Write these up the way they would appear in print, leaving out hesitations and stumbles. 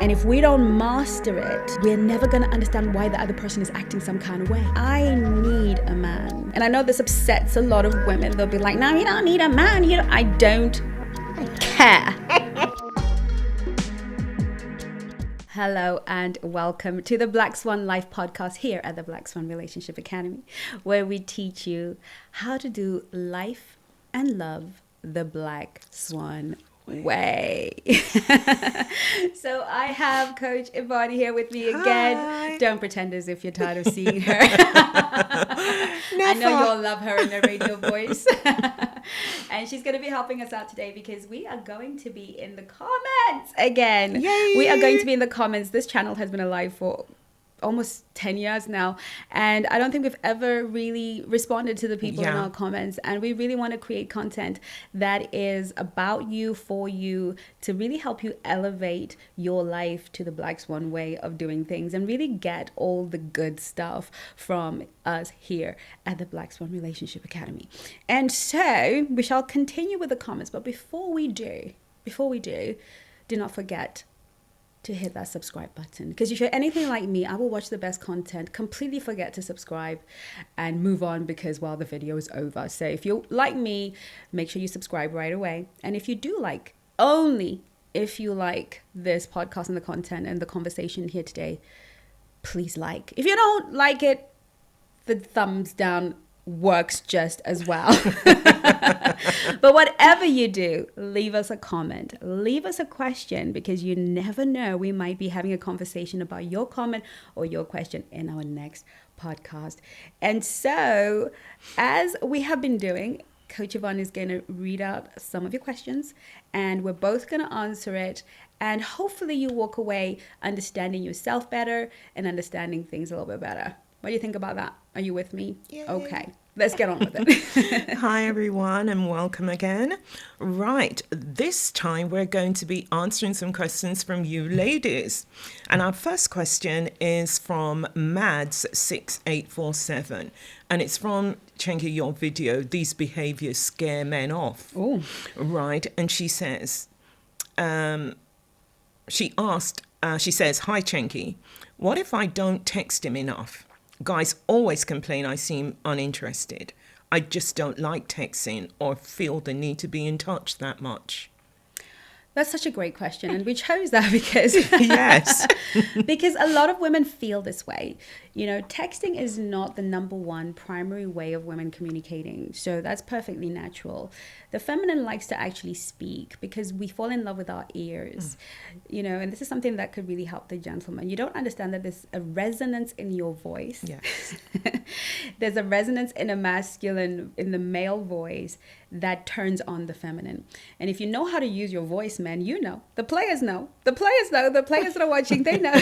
And if we don't master it, we're never going to understand why the other person is acting some kind of way. I need a man. And I know this upsets a lot of women. They'll be like, no, you don't need a man. I don't care. Hello and welcome to the Black Swan Life Podcast here at the Black Swan Relationship Academy, where we teach you how to do life and love the Black Swan way. So I have Coach Yvonne here with me again. Hi. Don't pretend as if you're tired of seeing her. I know you all love her in her radio voice. And she's going to be helping us out today because we are going to be in the comments again. Yay. We are going to be in the comments. This channel has been alive for almost 10 years now, and I don't think we've ever really responded to the people in our comments, and we really want to create content that is about you, for you, to really help you elevate your life to the Black Swan way of doing things and really get all the good stuff from us here at the Black Swan Relationship Academy. And so we shall continue with the comments, but before we do not forget to hit that subscribe button, because if you're anything like me, I will watch the best content, completely forget to subscribe and move on because, well, the video is over. So if you're like me, make sure you subscribe right away. And if you do only if you like this podcast and the content and the conversation here today, please like. If you don't like it, the thumbs down works just as well. But whatever you do, leave us a comment, leave us a question, because you never know, we might be having a conversation about your comment or your question in our next podcast. And so, as we have been doing, Coach Yvonne is going to read out some of your questions, and we're both going to answer it. And hopefully you walk away understanding yourself better and understanding things a little bit better. What do you think about that? Are you with me? Yay. Okay, let's get on with it. Hi, everyone, and welcome again. Right, this time we're going to be answering some questions from you ladies. And our first question is from Mads6847. And it's from, Chengi, your video, These Behaviors Scare Men Off. Oh, Right, and she says, she says, hi, Chengi, what if I don't text him enough? Guys always complain I seem uninterested. I just don't like texting or feel the need to be in touch that much. that's such a great question. And we chose that because Yes. because a lot of women feel this way. Texting is not the number one primary way of women communicating. So that's perfectly natural. The feminine likes to actually speak because we fall in love with our ears, and this is something that could really help the gentleman. You don't understand that there's a resonance in your voice. Yes. There's a resonance in the male voice that turns on the feminine. And if you know how to use your voice, men, the players know, the players that are watching, they know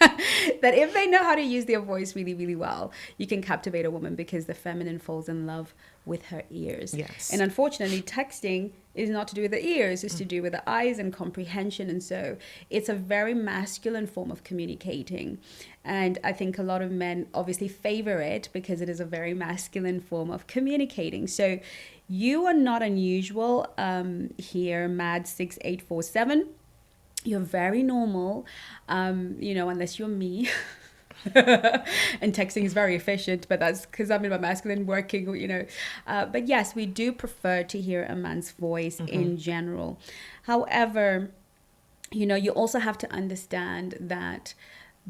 that if they know how to use their voice really, really well, you can captivate a woman because the feminine falls in love with her ears. Yes. And unfortunately, texting is not to do with the ears, it's to do with the eyes and comprehension. And so it's a very masculine form of communicating. And I think a lot of men obviously favor it because it is a very masculine form of communicating. So you are not unusual here, Mad6847. You're very normal, unless you're me. And texting is very efficient, but that's because I'm in my masculine working, but yes, we do prefer to hear a man's voice in general. However, you also have to understand that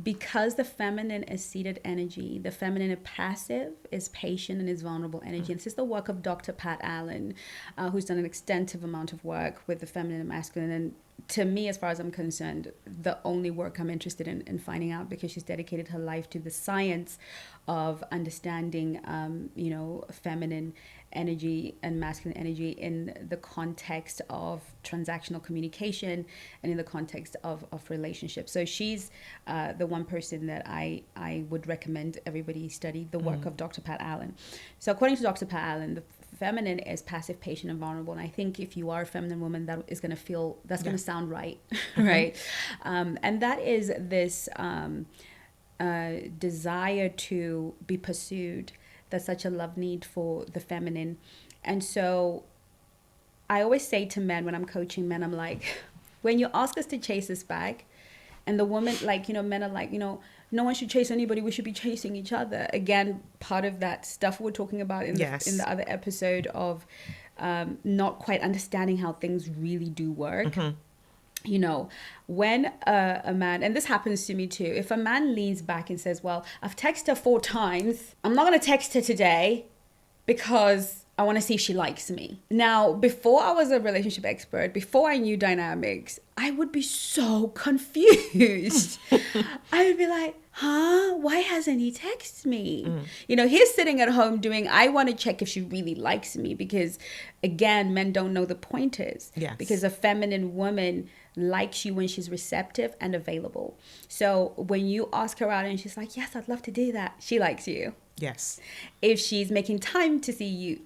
because the feminine is seated energy, the feminine is passive, is patient, and is vulnerable energy. And this is the work of Dr. Pat Allen, who's done an extensive amount of work with the feminine and masculine. And to me, as far as I'm concerned, the only work I'm interested in finding out, because she's dedicated her life to the science of understanding, feminine energy and masculine energy in the context of transactional communication and in the context of relationships. So she's the one person that I would recommend everybody study the work of Dr. Pat Allen. So according to Dr. Pat Allen, the feminine is passive, patient, and vulnerable. And I think if you are a feminine woman, that is going to feel, that's going to sound right, right? And that is this desire to be pursued. That's such a love need for the feminine. And so I always say to men when I'm coaching men, I'm like, when you ask us to chase this bag And the woman, like, men are like, no one should chase anybody. We should be chasing each other. Again, part of that stuff we're talking about in the other episode of not quite understanding how things really do work. When a man, and this happens to me too, if a man leans back and says, well, I've texted her 4 times, I'm not going to text her today because I want to see if she likes me. Now, before I was a relationship expert, before I knew dynamics, I would be so confused. I would be like, why hasn't he texted me? He's sitting at home I want to check if she really likes me, because again, men don't know the pointers. Yes. Because a feminine woman likes you when she's receptive and available. So when you ask her out and she's like, yes, I'd love to do that, she likes you. Yes. If she's making time to see you,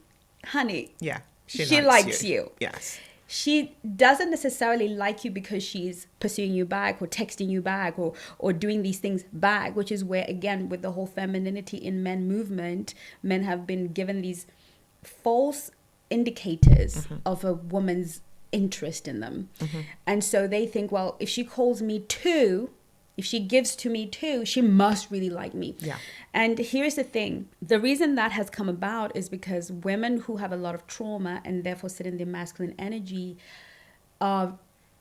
honey, yeah, she likes you. Yes. She doesn't necessarily like you because she's pursuing you back or texting you back or doing these things back, which is where, again, with the whole femininity in men movement, men have been given these false indicators of a woman's interest in them. And so they think, well, if she calls me too, if she gives to me too, she must really like me. Yeah. And here's the thing. The reason that has come about is because women who have a lot of trauma and therefore sit in their masculine energy are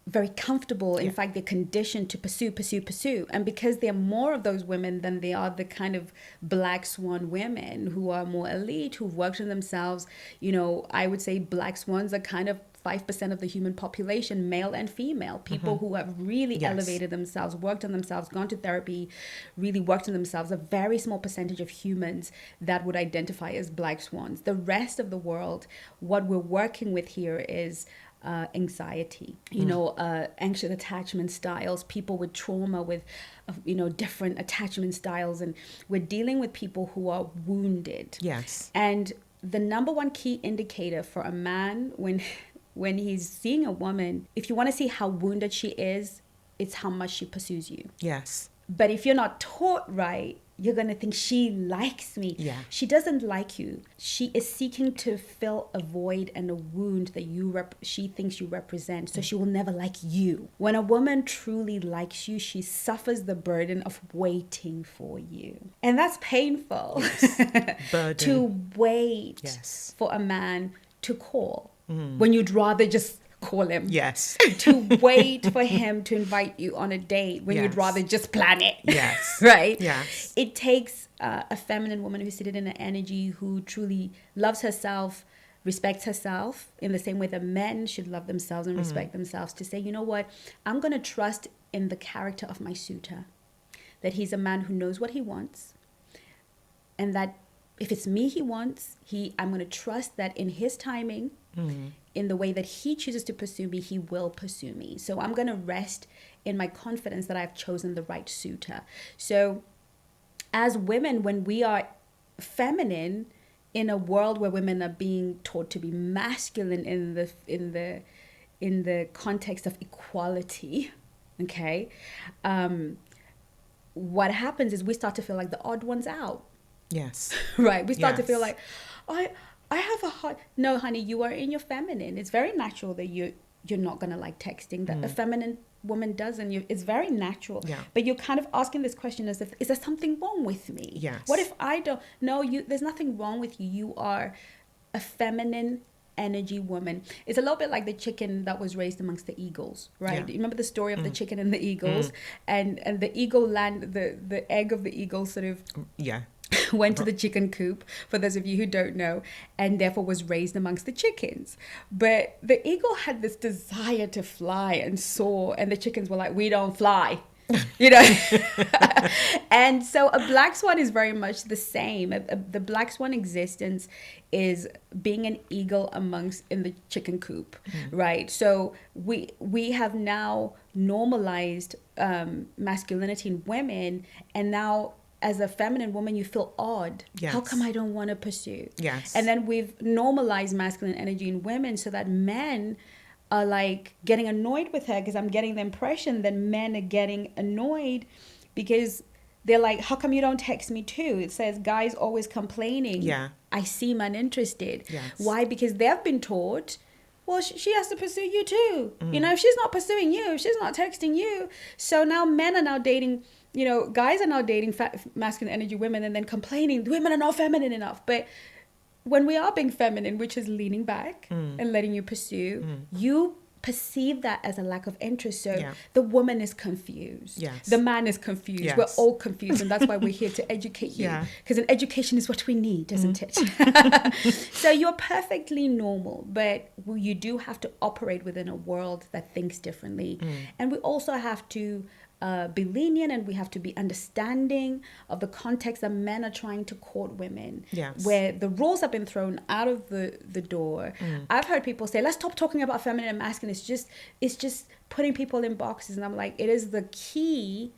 very comfortable. In fact, they're conditioned to pursue. And because there are more of those women than they are the kind of black swan women who are more elite, who've worked on themselves, I would say black swans are kind of 5% of the human population, male and female, people who have really elevated themselves, worked on themselves, gone to therapy, really worked on themselves, a very small percentage of humans that would identify as black swans. The rest of the world, what we're working with here is anxiety, anxious attachment styles, people with trauma, with, different attachment styles. And we're dealing with people who are wounded. Yes. And the number one key indicator for a man when he's seeing a woman, if you want to see how wounded she is, it's how much she pursues you. Yes. But if you're not taught right, you're going to think she likes me. Yeah. She doesn't like you. She is seeking to fill a void and a wound that she thinks you represent. So she will never like you. When a woman truly likes you, she suffers the burden of waiting for you. And that's painful. Yes. Burden. To wait for a man to call. When you'd rather just call him. Yes. To wait for him to invite you on a date when you'd rather just plan it. Yes. Right? Yes. It takes a feminine woman who's seated in an energy, who truly loves herself, respects herself, in the same way that men should love themselves and respect themselves, to say, you know what, I'm going to trust in the character of my suitor, that he's a man who knows what he wants, and that if it's me he wants, I'm going to trust that in his timing, in the way that he chooses to pursue me, he will pursue me. So I'm going to rest in my confidence that I've chosen the right suitor. So as women, when we are feminine in a world where women are being taught to be masculine in the context of equality, okay, what happens is we start to feel like the odd ones out. Yes. Right. We start to feel like, I have a heart. No, honey, you are in your feminine. It's very natural that you're not going to like texting. That a feminine woman does, and it's very natural. Yeah. But you're kind of asking this question as if, is there something wrong with me? Yes. What if I don't? No, there's nothing wrong with you. You are a feminine energy woman. It's a little bit like the chicken that was raised amongst the eagles, right? Yeah. You remember the story of the chicken and the eagles, and the eagle the egg of the eagle sort of went to the chicken coop, for those of you who don't know, and therefore was raised amongst the chickens. But the eagle had this desire to fly and soar, and the chickens were like, we don't fly. And so a black swan is very much the same. The black swan existence is being an eagle in the chicken coop, right? So we have now normalized masculinity in women, and now as a feminine woman, you feel odd. Yes. How come I don't want to pursue? Yes. And then we've normalized masculine energy in women so that men are like getting annoyed with her, because I'm getting the impression that men are getting annoyed because they're like, how come you don't text me too? It says guys always complaining. Yeah. I seem uninterested. Yes. Why? Because they've been taught, well, she has to pursue you too. You know, if she's not pursuing you, if she's not texting you. So now men are now dating, you know, guys are now dating masculine energy women and then complaining women are not feminine enough. But when we are being feminine, which is leaning back and letting you pursue, you perceive that as a lack of interest. So the woman is confused. Yes. The man is confused. Yes. We're all confused. And that's why we're here to educate you. Because an education is what we need, isn't it? So you're perfectly normal, but you do have to operate within a world that thinks differently. And we also have to be lenient, and we have to be understanding of the context that men are trying to court women, where the rules have been thrown out of the door. I've heard people say, let's stop talking about feminine and masculine. It's just putting people in boxes. And I'm like, it is the key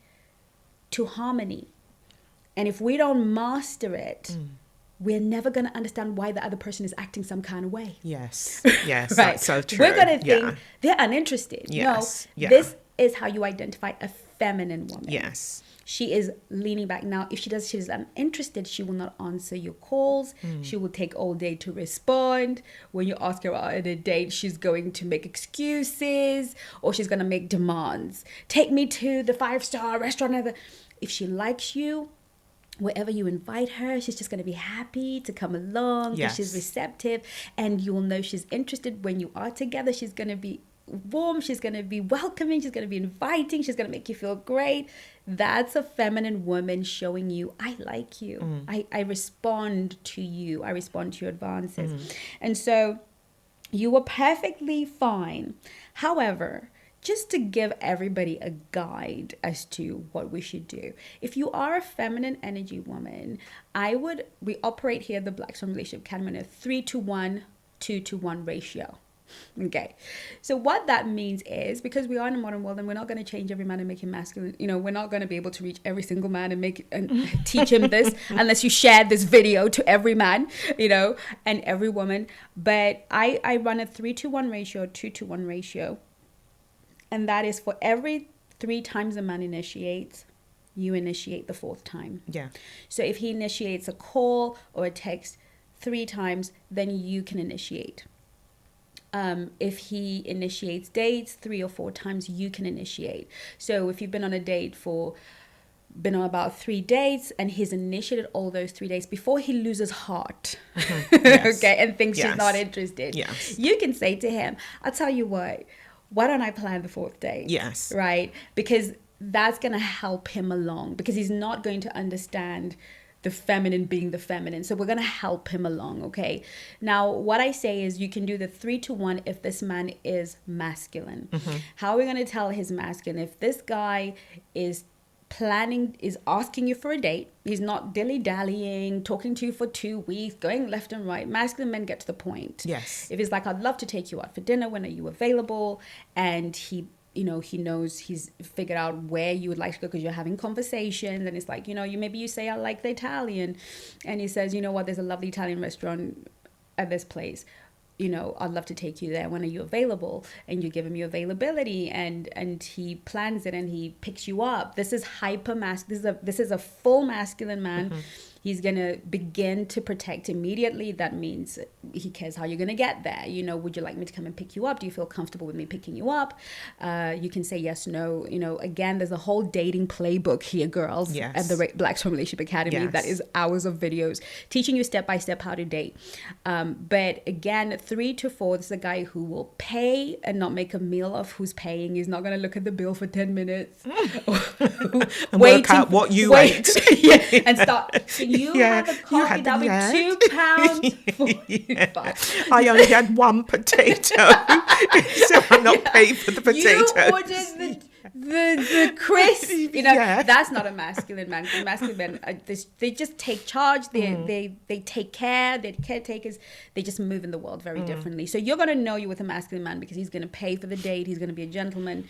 to harmony. And if we don't master it, we're never going to understand why the other person is acting some kind of way. Yes. Right. That's so true. We're going to think they're uninterested. Yes. No, this is how you identify a feminine woman. Yes. She is leaning back. Now, if she's uninterested, she will not answer your calls. She will take all day to respond. When you ask her out on a date, she's going to make excuses, or she's going to make demands. Take me to the 5-star restaurant. If she likes you, wherever you invite her, she's just going to be happy to come along. Yes. She's receptive, and you will know she's interested. When you are together, she's going to be warm, she's going to be welcoming, she's going to be inviting, she's going to make you feel great. That's a feminine woman showing you, I like you. I respond to you. I respond to your advances. And so you were perfectly fine. However, just to give everybody a guide as to what we should do. If you are a feminine energy woman, we operate here at the Black Swan Relationship Academy in a 3-to-1, 2-to-1 ratio. Okay, so what that means is, because we are in a modern world and we're not going to change every man and make him masculine, you know, we're not going to be able to reach every single man and teach him this unless you share this video to every man, you know, and every woman. But I run a 3-to-1 ratio, 2-to-1 ratio, and that is for every 3 times a man initiates, you initiate the 4th time. Yeah. So if he initiates a call or a text 3 times, then you can initiate. If he initiates dates 3 or 4 times, you can initiate. So if you've been on a date been on about 3 dates, and he's initiated all those 3 days before he loses heart, yes. Okay, and thinks she's not interested, yes. You can say to him, I'll tell you what, why don't I plan the 4th date? Yes. Right? Because that's going to help him along, because he's not going to understand the feminine being the feminine. So we're going to help him along, okay? Now, what I say is you can do the 3-to-1 if this man is masculine. How are we going to tell he's masculine? If this guy is asking you for a date, he's not dilly-dallying, talking to you for 2 weeks, going left and right. Masculine men get to the point. Yes. If he's like, I'd love to take you out for dinner, when are you available? And he knows he's figured out where you would like to go because you're having conversations, and it's like, maybe you say, I like the Italian, and he says, you know what, there's a lovely Italian restaurant at this place, I'd love to take you there, when are you available? And you give him your availability, and he plans it, and he picks you up. This is this is a full masculine man. He's going to begin to protect immediately. That means he cares how you're going to get there. Would you like me to come and pick you up? Do you feel comfortable with me picking you up? You can say yes, no. Again, there's a whole dating playbook here, girls, yes. at the Black Swan Relationship Academy. Yes. That is hours of videos teaching you step by step how to date. But again, 3 to 4, this is a guy who will pay and not make a meal of who's paying. He's not going to look at the bill for 10 minutes. And work out what you ate. Yeah, and start... You had the coffee, that'll be £2 for you. I only had 1 potato, so I'm not paid for the potatoes. You ordered the crisp. That's not a masculine man. The masculine men, they just take charge. They take care. They're caretakers. They just move in the world very differently. So you're gonna know you with a masculine man because he's gonna pay for the date. He's gonna be a gentleman,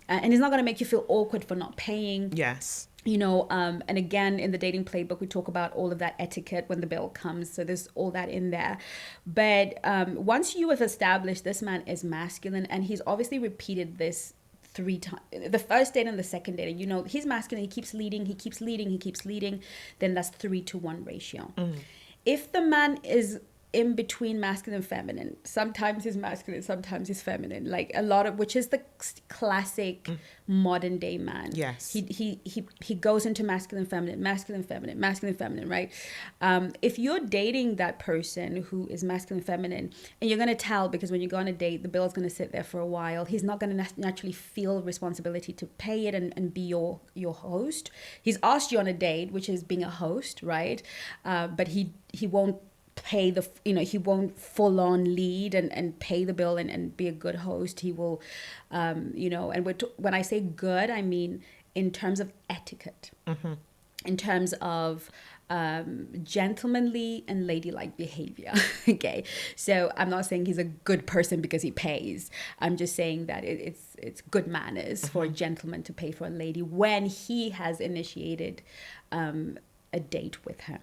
and he's not gonna make you feel awkward for not paying. Yes. And again, in the dating playbook, we talk about all of that etiquette when the bill comes. So there's all that in there. But once you have established this man is masculine, and he's obviously repeated this 3 times, the first date and the second date, and he's masculine, he keeps leading, then that's 3 to 1 ratio. If the man is in between masculine and feminine. Sometimes he's masculine, sometimes he's feminine. Like a lot of, which is the classic modern day man. Yes. He goes into masculine, feminine, masculine, feminine, masculine, feminine, right? If you're dating that person who is masculine, feminine, and you're gonna tell, because when you go on a date, the bill's gonna sit there for a while. He's not gonna naturally feel responsibility to pay it and be your host. He's asked you on a date, which is being a host, right? But he won't pay the, he won't full on lead and pay the bill and be a good host. He will, and when I say good, I mean in terms of etiquette, in terms of gentlemanly and ladylike behavior. Okay, so I'm not saying he's a good person because he pays. I'm just saying that it's good manners for a gentleman to pay for a lady when he has initiated a date with her.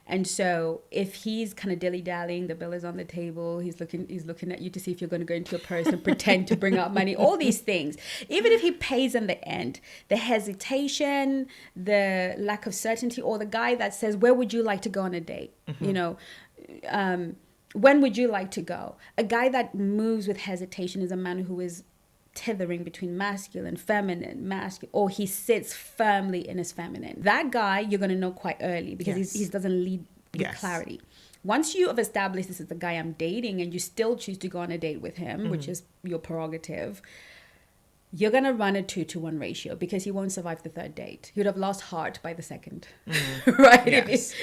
And so if he's kind of dilly-dallying, the bill is on the table, he's looking at you to see if you're going to go into a purse and pretend to bring out money, all these things, even if he pays in the end, the hesitation, the lack of certainty, or the guy that says, where would you like to go on a date? When would you like to go? A guy that moves with hesitation is a man who is tethering between masculine, feminine, or he sits firmly in his feminine. That guy, you're going to know quite early because he doesn't lead with clarity. Once you have established this is the guy I'm dating and you still choose to go on a date with him, which is your prerogative, you're going to run a 2-to-1 ratio because he won't survive the third date. He would have lost heart by the second, right? Yes.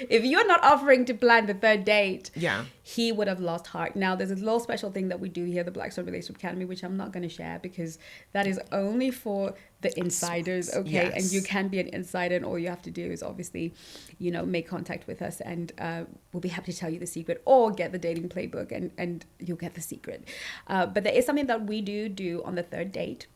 If you're not offering to plan the third date, Yeah. he would have lost heart. Now, there's a little special thing that we do here, the Black Swan Relationship Academy, which I'm not going to share because that is only for the insiders, okay? Yes. And you can be an insider, and all you have to do is obviously, make contact with us, and we'll be happy to tell you the secret, or get the dating playbook, and you'll get the secret. But there is something that we do on the third date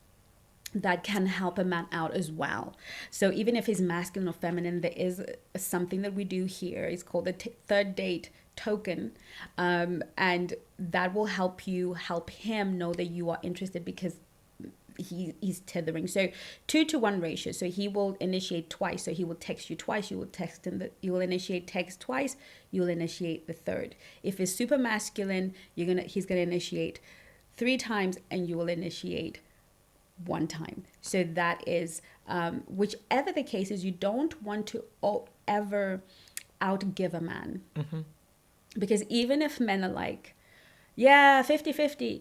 that can help a man out as well. So even if he's masculine or feminine, there is something that we do here. It's called the third date token, and that will help him know that you are interested because he's tethering. So 2-to-1 ratio. So he will initiate twice. So he will text you twice. You will text him. You will initiate text twice. You will initiate the third. If it's super masculine, he's gonna initiate 3 times, and you will initiate 1 time. So that is whichever the case is, you don't want to ever outgive a man, because even if men are like, 50-50,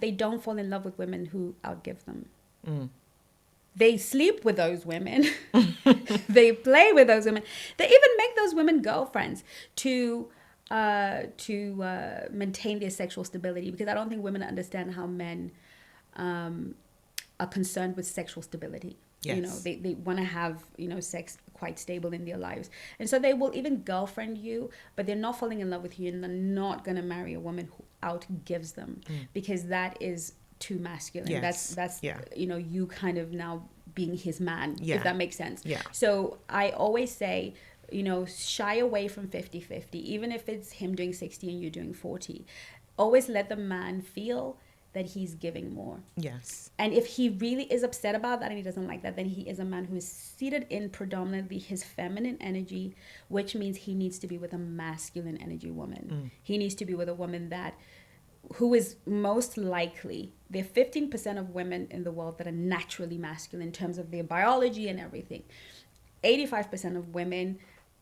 they don't fall in love with women who outgive them. They sleep with those women. They play with those women. They even make those women girlfriends to maintain their sexual stability, because I don't think women understand how men are concerned with sexual stability. Yes. They want to have, sex quite stable in their lives. And so they will even girlfriend you, but they're not falling in love with you, and they're not going to marry a woman who outgives them, because that is too masculine. Yes. That's you kind of now being his man, Yeah. if that makes sense. Yeah. So I always say, shy away from 50-50, even if it's him doing 60 and you doing 40. Always let the man feel that he's giving more. Yes. And if he really is upset about that and he doesn't like that, then he is a man who is seated in predominantly his feminine energy, which means he needs to be with a masculine energy woman. He needs to be with a woman who is most likely, there are 15% of women in the world that are naturally masculine in terms of their biology and everything. 85% of women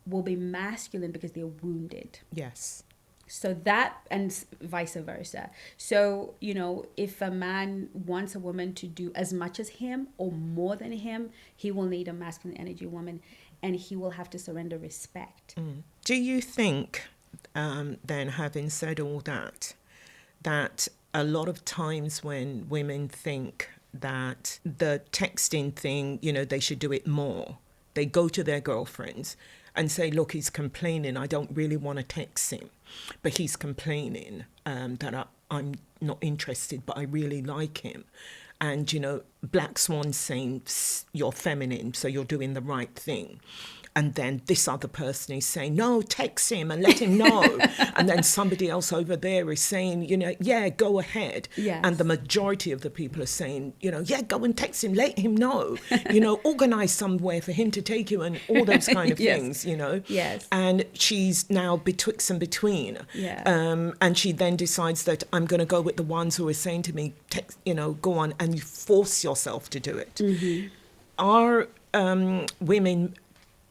will be masculine because they're wounded. Yes. So that, and vice versa. So, if a man wants a woman to do as much as him or more than him, he will need a masculine energy woman, and he will have to surrender respect. Do you think, then, having said all that a lot of times when women think that the texting thing, they should do it more, they go to their girlfriends and say, look, he's complaining, I don't really want to text him, but he's complaining that I'm not interested, but I really like him. And, Black Swan saying you're feminine, so you're doing the right thing. And then this other person is saying, no, text him and let him know. And then somebody else over there is saying, yeah, go ahead. Yes. And the majority of the people are saying, yeah, go and text him, let him know. Organize somewhere for him to take you and all those kind of Yes. things, Yes. And she's now betwixt and between. Yeah. And she then decides that I'm going to go with the ones who are saying to me, go on, and you force yourself to do it. Mm-hmm. Are women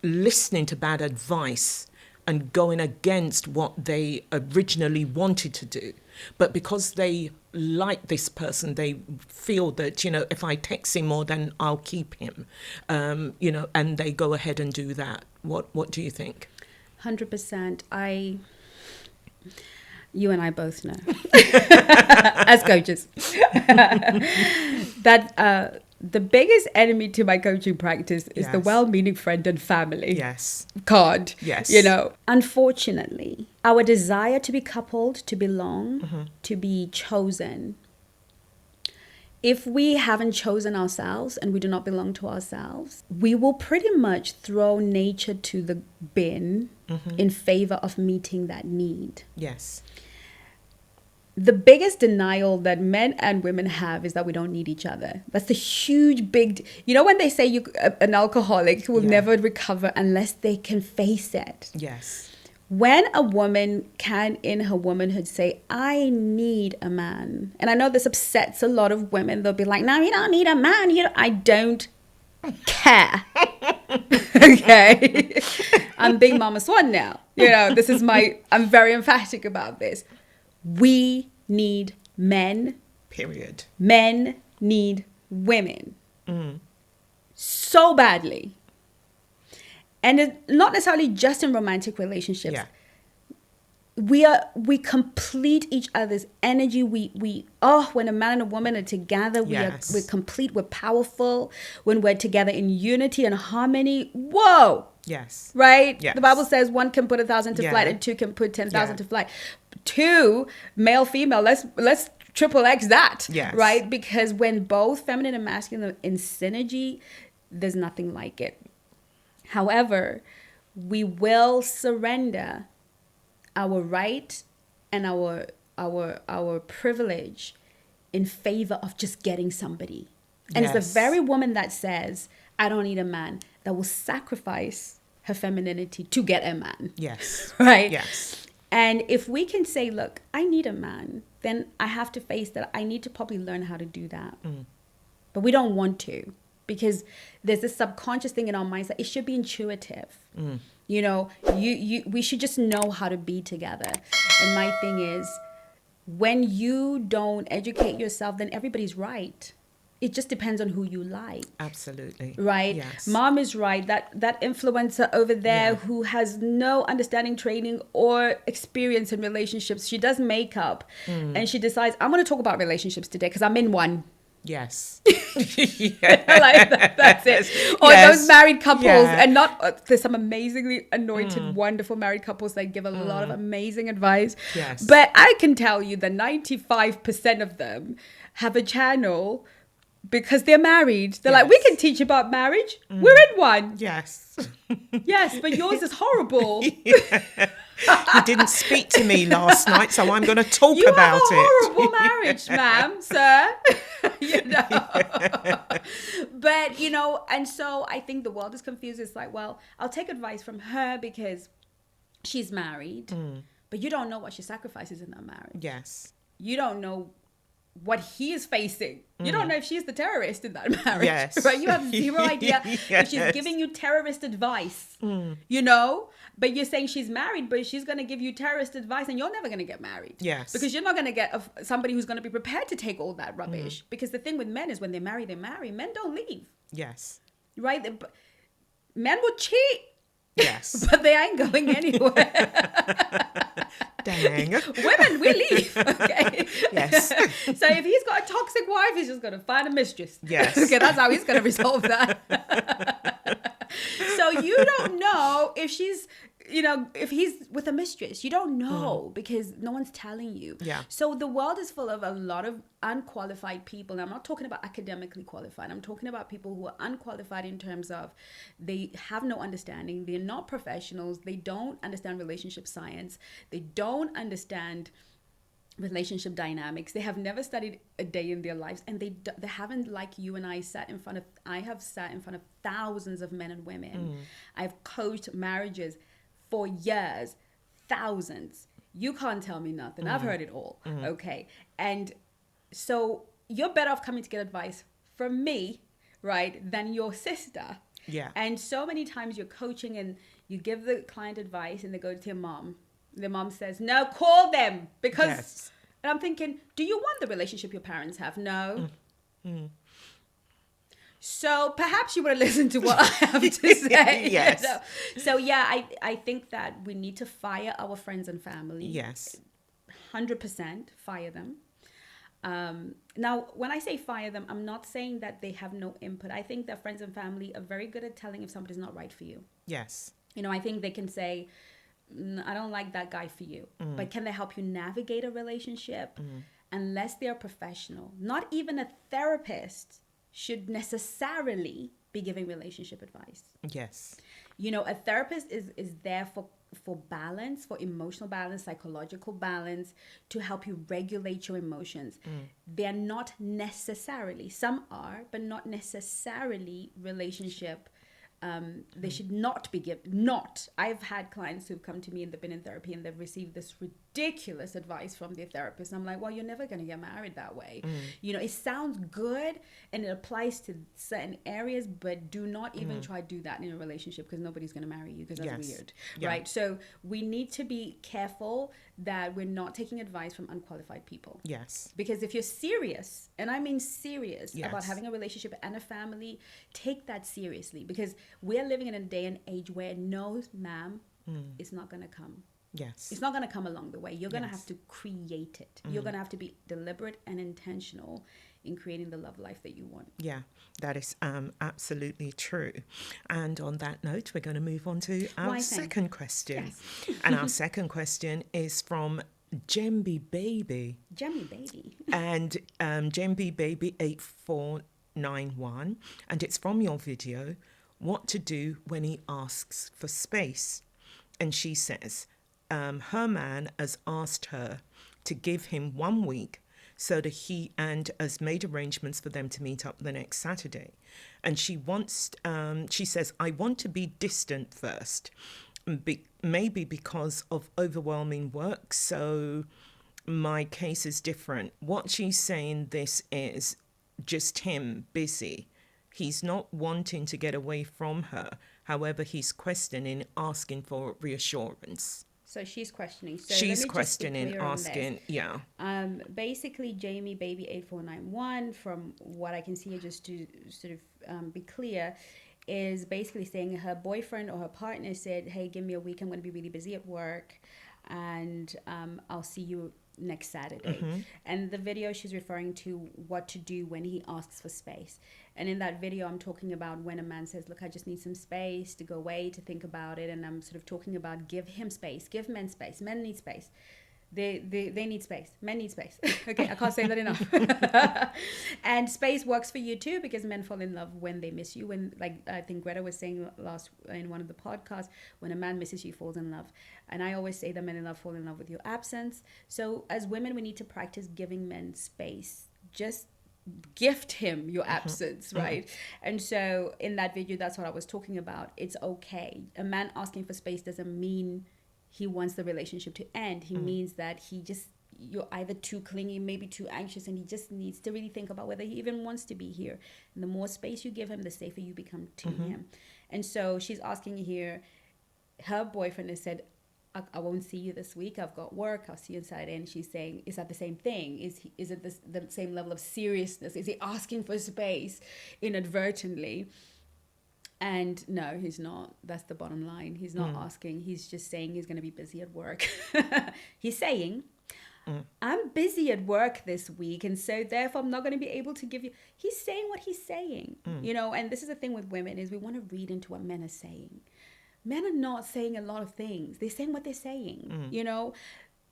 listening to bad advice and going against what they originally wanted to do, but because they like this person, they feel that if I text him more, then I'll keep him, and they go ahead and do that? What do you think? 100%. You and I both know as coaches that the biggest enemy to my coaching practice is the well-meaning friend and family card. Yes. Unfortunately, our desire to be coupled, to belong, to be chosen, if we haven't chosen ourselves and we do not belong to ourselves, we will pretty much throw nature to the bin in favor of meeting that need. Yes. The biggest denial that men and women have is that we don't need each other. That's the huge, big... when they say an alcoholic will never recover unless they can face it. Yes. When a woman can, in her womanhood, say, I need a man. And I know this upsets a lot of women. They'll be like, no, you don't need a man. I don't care. Okay? I'm Big Mama Swan now. This is I'm very emphatic about this. We need men. Period. Men need women. So badly. And it's not necessarily just in romantic relationships. Yeah. We complete each other's energy. When a man and a woman are together, we're complete, we're powerful. When we're together in unity and harmony, whoa. Yes. Right? Yes. The Bible says 1 can put 1,000 to flight and 2 can put 10,000 to flight. 2, male, female, let's triple X that. Yes. Right? Because when both feminine and masculine are in synergy, there's nothing like it. However, we will surrender our right and our privilege in favor of just getting somebody. And it's the very woman that says, I don't need a man, that will sacrifice her femininity to get a man. Yes. Right? Yes. And if we can say, look, I need a man, then I have to face that I need to probably learn how to do that. But we don't want to, because there's this subconscious thing in our minds that it should be intuitive. We should just know how to be together. And my thing is, when you don't educate yourself, then everybody's right. It just depends on who you like. Absolutely. Right? Yes. Mom is right. That influencer over there who has no understanding, training, or experience in relationships. She does makeup and she decides, I'm going to talk about relationships today because I'm in one. Yes. Like that's it. Or those married couples, and not there's some amazingly anointed, wonderful married couples that give a lot of amazing advice. Yes. But I can tell you that 95% of them have a channel because they're married. They're like, we can teach about marriage. We're in one. Yes. Yes, but yours is horrible. You didn't speak to me last night, so I'm going to talk about it. You have a horrible marriage, ma'am, sir. But, and so I think the world is confused. It's like, well, I'll take advice from her because she's married, but you don't know what she sacrifices in that marriage. Yes. You don't know what he is facing. You don't know if she's the terrorist in that marriage. Yes. Right? You have zero idea if she's giving you terrorist advice. But you're saying she's married, but she's going to give you terrorist advice and you're never going to get married. Yes. Because you're not going to get somebody who's going to be prepared to take all that rubbish. Because the thing with men is when they marry, they marry. Men don't leave. Yes. Right? Men will cheat. Yes. But they ain't going anywhere. Dang. Women, we leave. Okay. Yes. So if he's got a toxic wife, he's just going to find a mistress. Yes. Okay, that's how he's going to resolve that. So you don't know if she's if he's with a mistress, you don't know because no one's telling you. Yeah. So the world is full of a lot of unqualified people. And I'm not talking about academically qualified. I'm talking about people who are unqualified in terms of they have no understanding. They're not professionals. They don't understand relationship science. They don't understand relationship dynamics. They have never studied a day in their lives, and they haven't, like you and I have sat in front of thousands of men and women. I've coached marriages for years, thousands. You can't tell me nothing. I've heard it all. Okay. And so you're better off coming to get advice from me, right, than your sister. Yeah. And so many times you're coaching and you give the client advice and they go to your mom. The mom says, no, call them because, Yes. And I'm thinking, do you want the relationship your parents have? No. So perhaps you would have listened to what I have to say. Yes. So yeah, I think that we need to fire our friends and family. Yes. 100% fire them. Now, when I say fire them, I'm not saying that they have no input. I think that friends and family are very good at telling if somebody's not right for you. Yes. I think they can say, I don't like that guy for you. But can they help you navigate a relationship? Unless they're professional. Not even a therapist should necessarily be giving relationship advice. Yes. A therapist is there for balance, for emotional balance, psychological balance, to help you regulate your emotions. They're not necessarily, some are, but not necessarily relationship. They should not be given. I've had clients who've come to me and they've been in therapy and they've received this ridiculous advice from their therapist. I'm like, well, you're never going to get married that way. It sounds good and it applies to certain areas, but do not even try to do that in a relationship because nobody's going to marry you because that's weird, right? So we need to be careful that we're not taking advice from unqualified people. Yes. Because if you're serious, and I mean serious, about having a relationship and a family, take that seriously because we're living in a day and age where no, ma'am, it's not going to come. Yes. It's not going to come along the way. You're going to have to create it. You're going to have to be deliberate and intentional in creating the love life that you want. Yeah, that is absolutely true. And on that note, we're going to move on to our second question. Yes. And our second question is from Jemby Baby. Jemmy Baby. And Jemby Baby 8491. And it's from your video, What to Do When He Asks for Space. And she says, her man has asked her to give him 1 week so that he has made arrangements for them to meet up the next Saturday. And she says, I want to be distant first, maybe because of overwhelming work. So my case is different. What she's saying this is just him busy. He's not wanting to get away from her. However, he's questioning, asking for reassurance. So she's questioning. So she's questioning, asking, yeah. Basically, Jamie Baby 8491, from what I can see, just to sort of be clear, is basically saying her boyfriend or her partner said, hey, give me a week. I'm going to be really busy at work. And I'll see you next Saturday. And the video she's referring to what to do when he asks for space. And in that video, I'm talking about when a man says, look, I just need some space to go away, to think about it. And I'm sort of talking about give him space, give men space. Men need space. They need space. Men need space. Okay, I can't say that enough. And space works for you too, because men fall in love when they miss you. When, like I think Greta was saying last in one of the podcasts, when a man misses you, he falls in love. And I always say that men in love fall in love with your absence. So as women, we need to practice giving men space. Just gift him your absence, right? And so in that video, that's what I was talking about. It's okay. A man asking for space doesn't mean he wants the relationship to end. He means that you're either too clingy, maybe too anxious, and he just needs to really think about whether he even wants to be here. And the more space you give him, the safer you become to him. And so she's asking here, her boyfriend has said, I won't see you this week. I've got work. I'll see you on Saturday. And she's saying, is that the same thing? Is it the same level of seriousness? Is he asking for space inadvertently? And no, he's not. That's the bottom line. He's not asking. He's just saying he's going to be busy at work. He's saying, I'm busy at work this week, and so therefore I'm not going to be able to give you. He's saying what he's saying, and this is the thing with women is we want to read into what men are saying. men are not saying a lot of things. They're saying what they're saying. Mm. You know,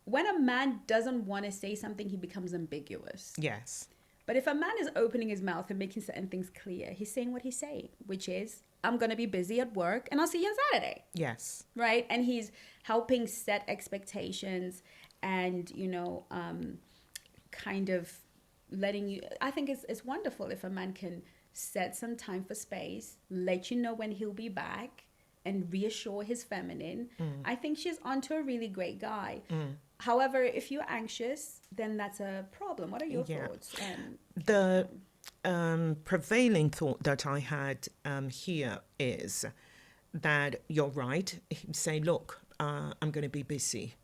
when a man doesn't want to say something, he becomes ambiguous. Yes. But if a man is opening his mouth and making certain things clear, he's saying what he's saying, which is, I'm going to be busy at work and I'll see you on Saturday. Yes. Right? And he's helping set expectations and, you know, kind of letting you, I think it's wonderful if a man can set some time for space, let you know when he'll be back, and reassure his feminine. I think she's onto a really great guy. However, if you're anxious, then that's a problem. What are your thoughts? The prevailing thought that I had here is that you're right. Say, look, I'm going to be busy,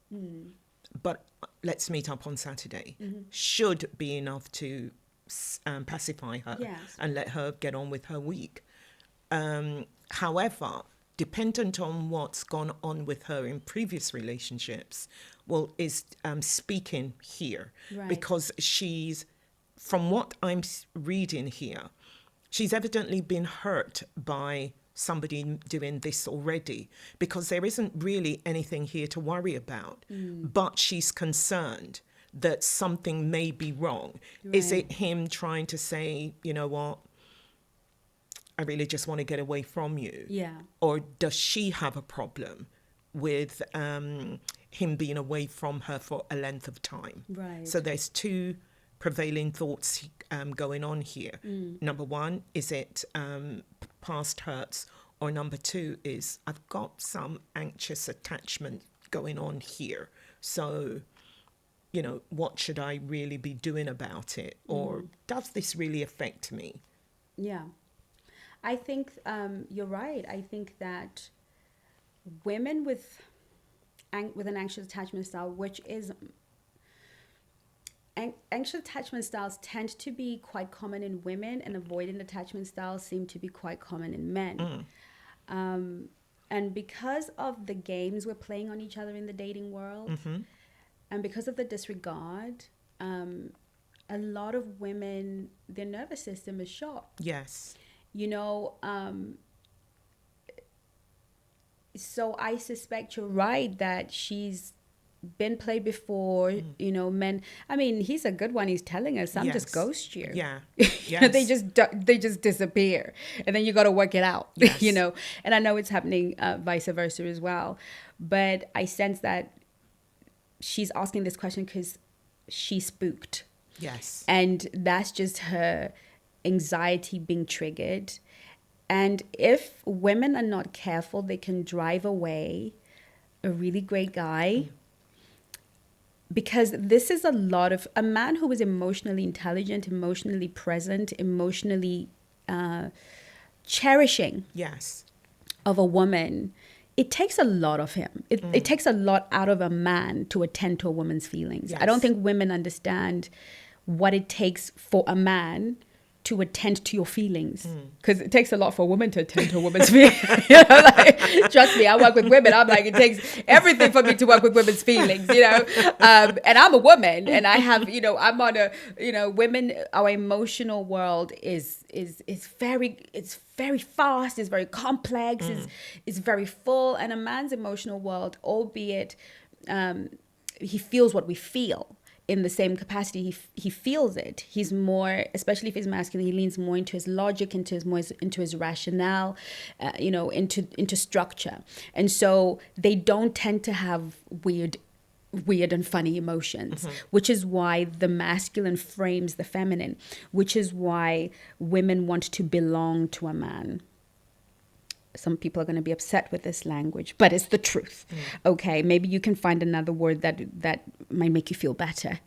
but let's meet up on Saturday. Should be enough to pacify her and let her get on with her week. However, dependent on what's gone on with her in previous relationships, is speaking here. Right. Because she's, from what I'm reading here, she's evidently been hurt by somebody doing this already, because there isn't really anything here to worry about. But she's concerned that something may be wrong. Right. Is it him trying to say, you know what, I really just want to get away from you? Yeah. Or does she have a problem with him being away from her for a length of time? Right. So there's two prevailing thoughts going on here. Number one, is it past hurts? Or number two is, I've got some anxious attachment going on here. So, you know, what should I really be doing about it? Or does this really affect me? Yeah. I think you're right. I think that women with an anxious attachment style, which is anxious attachment styles tend to be quite common in women, and avoidant attachment styles seem to be quite common in men. And because of the games we're playing on each other in the dating world, and because of the disregard, a lot of women, their nervous system is shot. Yes. You know, so I suspect you're right that she's been played before. You know, men, I mean, he's a good one. He's telling us, some just ghost you. Yeah. Yes. they just disappear, and then you got to work it out. Yes. You know, and I know it's happening vice versa as well. But I sense that she's asking this question because she's spooked. Yes. And that's just her anxiety being triggered. And if women are not careful, they can drive away a really great guy. Because this is a man who is emotionally intelligent, emotionally present, emotionally cherishing. Yes. Of a woman. It takes a lot of him. It takes a lot out of a man to attend to a woman's feelings. Yes. I don't think women understand what it takes for a man to attend to your feelings, because it takes a lot for a woman to attend to a woman's feelings. You know, like, trust me, I work with women. I'm like, it takes everything for me to work with women's feelings, you know. And I'm a woman, and I have, you know, I'm on a, you know, women, our emotional world is very, it's very fast, it's very complex, it's very full. And a man's emotional world, albeit he feels what we feel. In the same capacity, he feels it. He's more, especially if he's masculine, he leans more into his logic, into his rationale, you know, into structure. And so they don't tend to have weird and funny emotions, which is why the masculine frames the feminine, which is why women want to belong to a man. Some people are going to be upset with this language, but it's the truth. Okay, maybe you can find another word that might make you feel better.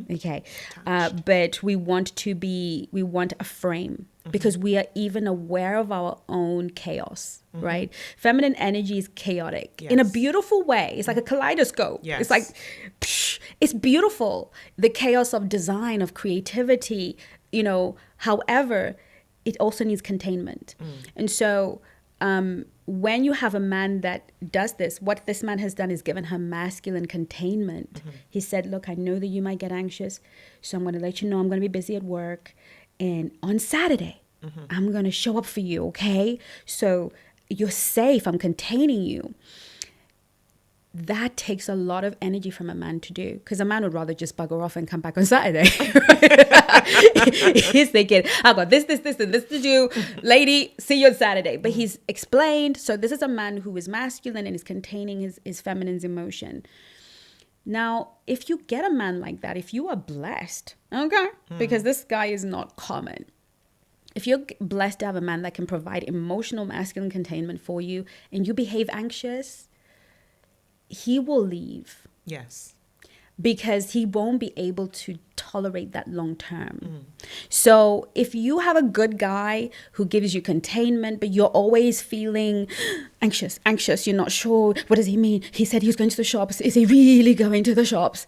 Okay, but we want a frame, because we are even aware of our own chaos, right? Feminine energy is chaotic in a beautiful way. It's like a kaleidoscope. Yes. It's like, it's beautiful. The chaos of design, of creativity, you know, however, it also needs containment. And so, when you have a man that does this, what this man has done is given her masculine containment. He said, look, I know that you might get anxious, so I'm going to let you know I'm going to be busy at work, and on Saturday, I'm going to show up for you, okay? So you're safe, I'm containing you. That takes a lot of energy from a man to do, because a man would rather just bugger off and come back on Saturday. He's thinking, I've got this, and this to do. Lady, see you on Saturday. But he's explained. So this is a man who is masculine and is containing his feminine's emotion. Now, if you get a man like that, if you are blessed, okay, because this guy is not common. If you're blessed to have a man that can provide emotional masculine containment for you and you behave anxious, he will leave. Yes. Because he won't be able to tolerate that long term. So if you have a good guy who gives you containment, but you're always feeling anxious, you're not sure, what does he mean? He said he was going to the shops. Is he really going to the shops?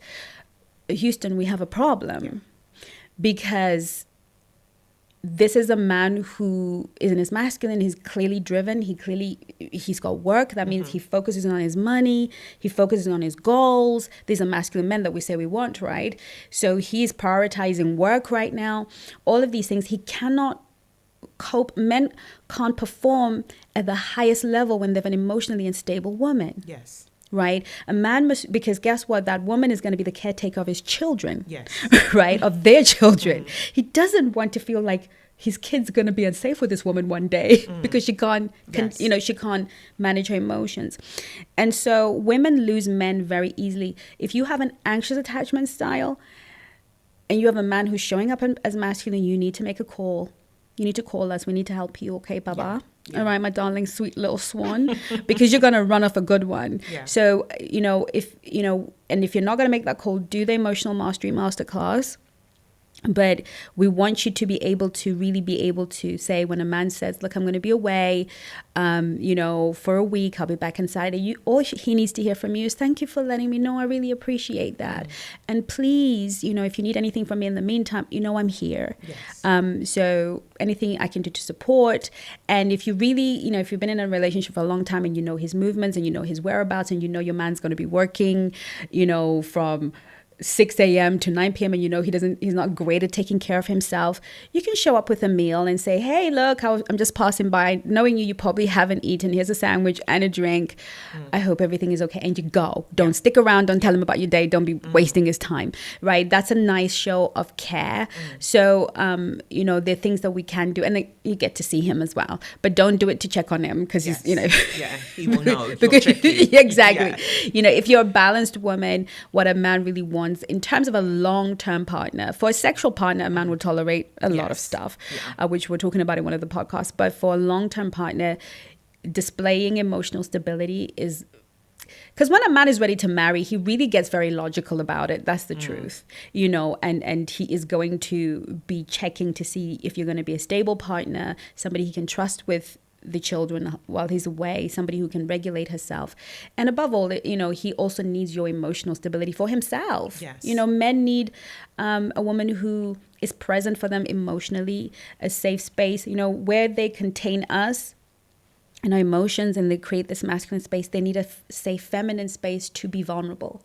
Houston, we have a problem. Because this is a man who is in his masculine. He's clearly driven. He's got work. That means he focuses on his money. He focuses on his goals. These are masculine men that we say we want, right? So he's prioritizing work right now. All of these things, he cannot cope. Men can't perform at the highest level when they have an emotionally unstable woman. Yes. Right? A man must, because guess what? That woman is going to be the caretaker of his children. Yes. Right? Of their children. He doesn't want to feel like his kid's going to be unsafe with this woman one day because she can't, she can't manage her emotions. And so women lose men very easily. If you have an anxious attachment style and you have a man who's showing up as masculine, you need to make a call. You need to call us. We need to help you. Okay, Baba? Yeah. All right, my darling, sweet little swan, because you're going to run off a good one. Yeah. So, if you're not going to make that call, do the emotional mastery masterclass. But we want you to be able to really be able to say, when a man says, look, I'm going to be away, for a week, I'll be back on Saturday. All he needs to hear from you is, thank you for letting me know. I really appreciate that. And please, if you need anything from me in the meantime, I'm here. Yes. So anything I can do to support. And if you really, if you've been in a relationship for a long time and you know his movements and you know his whereabouts and your man's going to be working, from 6 a.m. to 9 p.m. and he's not great at taking care of himself, you can show up with a meal and say, hey, look, I'm just passing by, knowing you probably haven't eaten. Here's a sandwich and a drink. I hope everything is okay. And you go. Don't stick around. Don't tell him about your day. Don't be wasting his time, right? That's a nice show of care. So, there are things that we can do. And you get to see him as well. But don't do it to check on him because he's, Yeah, he will know. Because, exactly. Yeah. If you're a balanced woman, what a man really wants in terms of a long-term partner. For a sexual partner, a man would tolerate a lot of stuff, which we're talking about in one of the podcasts. But for a long-term partner, displaying emotional stability is... Because when a man is ready to marry, he really gets very logical about it. That's the truth, and he is going to be checking to see if you're going to be a stable partner, somebody he can trust with the children while he's away, somebody who can regulate herself. And above all, he also needs your emotional stability for himself. Yes. Men need a woman who is present for them emotionally, a safe space, where they contain us and our emotions and they create this masculine space. They need a safe feminine space to be vulnerable,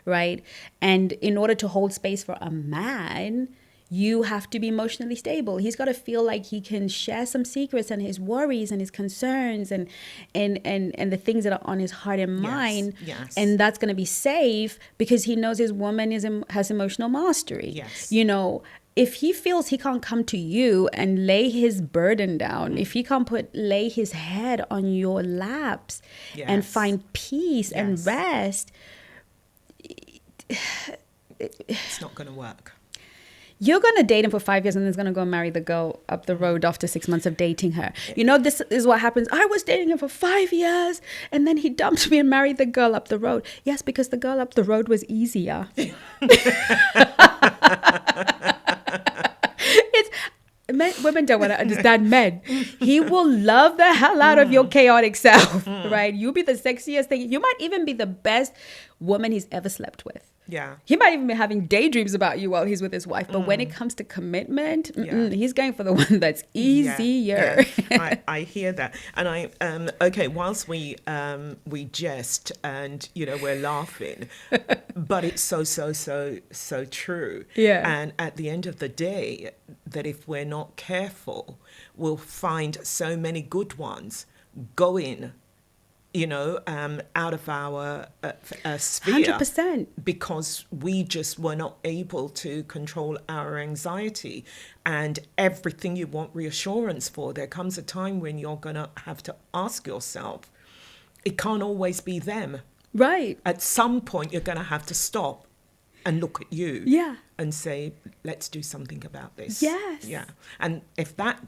right? And in order to hold space for a man, you have to be emotionally stable. He's got to feel like he can share some secrets and his worries and his concerns and the things that are on his heart and mind. Yes. And that's going to be safe because he knows his woman has emotional mastery. Yes. If he feels he can't come to you and lay his burden down, if he can't lay his head on your laps and find peace and rest, it's not going to work. You're going to date him for 5 years and then he's going to go and marry the girl up the road after 6 months of dating her. This is what happens. I was dating him for 5 years and then he dumped me and married the girl up the road. Yes, because the girl up the road was easier. Women don't want to understand men. He will love the hell out of your chaotic self, right? You'll be the sexiest thing. You might even be the best woman he's ever slept with. Yeah. He might even be having daydreams about you while he's with his wife. But when it comes to commitment, he's going for the one that's easier. Yeah. I hear that. And whilst we jest and, we're laughing, but it's so true. Yeah. And at the end of the day, that if we're not careful, we'll find so many good ones going, out of our sphere. 100%. Because we just were not able to control our anxiety. And everything you want reassurance for, there comes a time when you're going to have to ask yourself, it can't always be them. Right. At some point, you're going to have to stop and look at you. Yeah. And say, let's do something about this. Yes. Yeah. And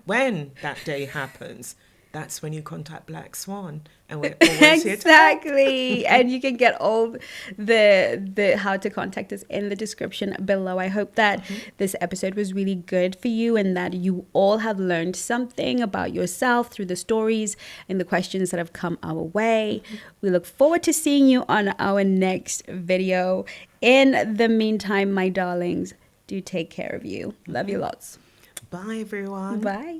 when that day happens, that's when you contact Black Swan, and we're always here to help. Exactly. And you can get all the how to contact us in the description below. I hope that this episode was really good for you, and that you all have learned something about yourself through the stories and the questions that have come our way. We look forward to seeing you on our next video. In the meantime, my darlings, do take care of you. Love you lots. Bye, everyone. Bye.